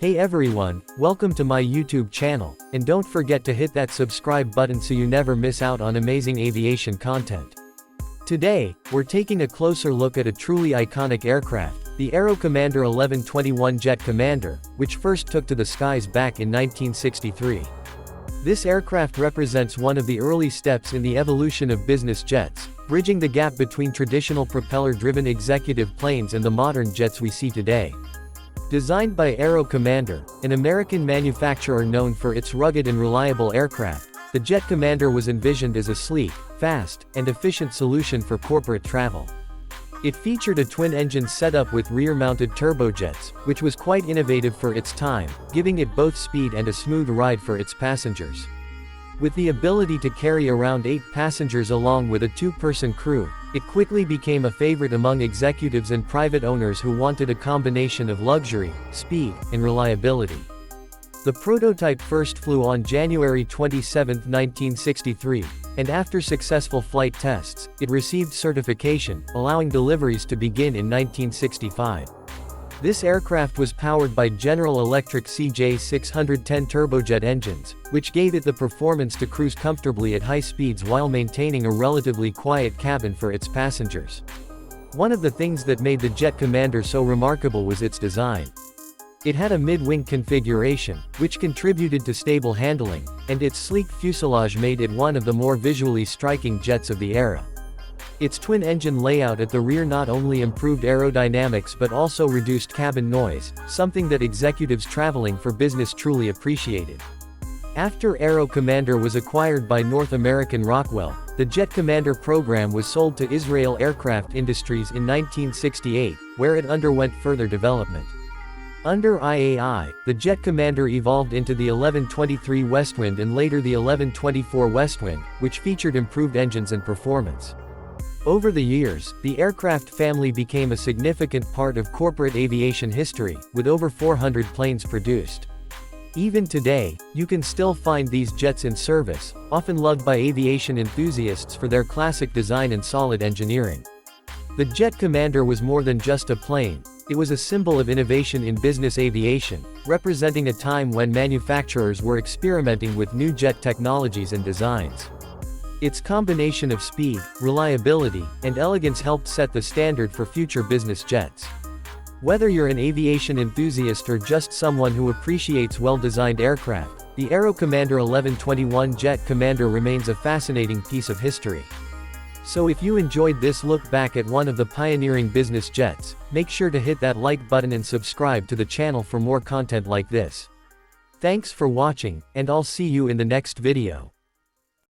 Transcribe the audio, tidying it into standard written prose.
Hey everyone, welcome to my YouTube channel, and don't forget to hit that subscribe button so you never miss out on amazing aviation content. Today, we're taking a closer look at a truly iconic aircraft, the Aero Commander 1121 Jet Commander, which first took to the skies back in 1963. This aircraft represents one of the early steps in the evolution of business jets, bridging the gap between traditional propeller-driven executive planes and the modern jets we see today. Designed by Aero Commander, an American manufacturer known for its rugged and reliable aircraft, the Jet Commander was envisioned as a sleek, fast, and efficient solution for corporate travel. It featured a twin-engine setup with rear-mounted turbojets, which was quite innovative for its time, giving it both speed and a smooth ride for its passengers. With the ability to carry around 8 passengers along with a 2-person crew, it quickly became a favorite among executives and private owners who wanted a combination of luxury, speed, and reliability. The prototype first flew on January 27, 1963, and after successful flight tests, it received certification, allowing deliveries to begin in 1965. This aircraft was powered by General Electric CJ610 turbojet engines, which gave it the performance to cruise comfortably at high speeds while maintaining a relatively quiet cabin for its passengers. One of the things that made the Jet Commander so remarkable was its design. It had a mid-wing configuration, which contributed to stable handling, and its sleek fuselage made it one of the more visually striking jets of the era. Its twin-engine layout at the rear not only improved aerodynamics but also reduced cabin noise, something that executives traveling for business truly appreciated. After Aero Commander was acquired by North American Rockwell, the Jet Commander program was sold to Israel Aircraft Industries in 1968, where it underwent further development. Under IAI, the Jet Commander evolved into the 1123 Westwind and later the 1124 Westwind, which featured improved engines and performance. Over the years, the aircraft family became a significant part of corporate aviation history, with over 400 planes produced. Even today, you can still find these jets in service, often loved by aviation enthusiasts for their classic design and solid engineering. The Jet Commander was more than just a plane. It was a symbol of innovation in business aviation, representing a time when manufacturers were experimenting with new jet technologies and designs. Its combination of speed, reliability, and elegance helped set the standard for future business jets. Whether you're an aviation enthusiast or just someone who appreciates well-designed aircraft, the Aero Commander 1121 Jet Commander remains a fascinating piece of history. So if you enjoyed this look back at one of the pioneering business jets, make sure to hit that like button and subscribe to the channel for more content like this. Thanks for watching, and I'll see you in the next video.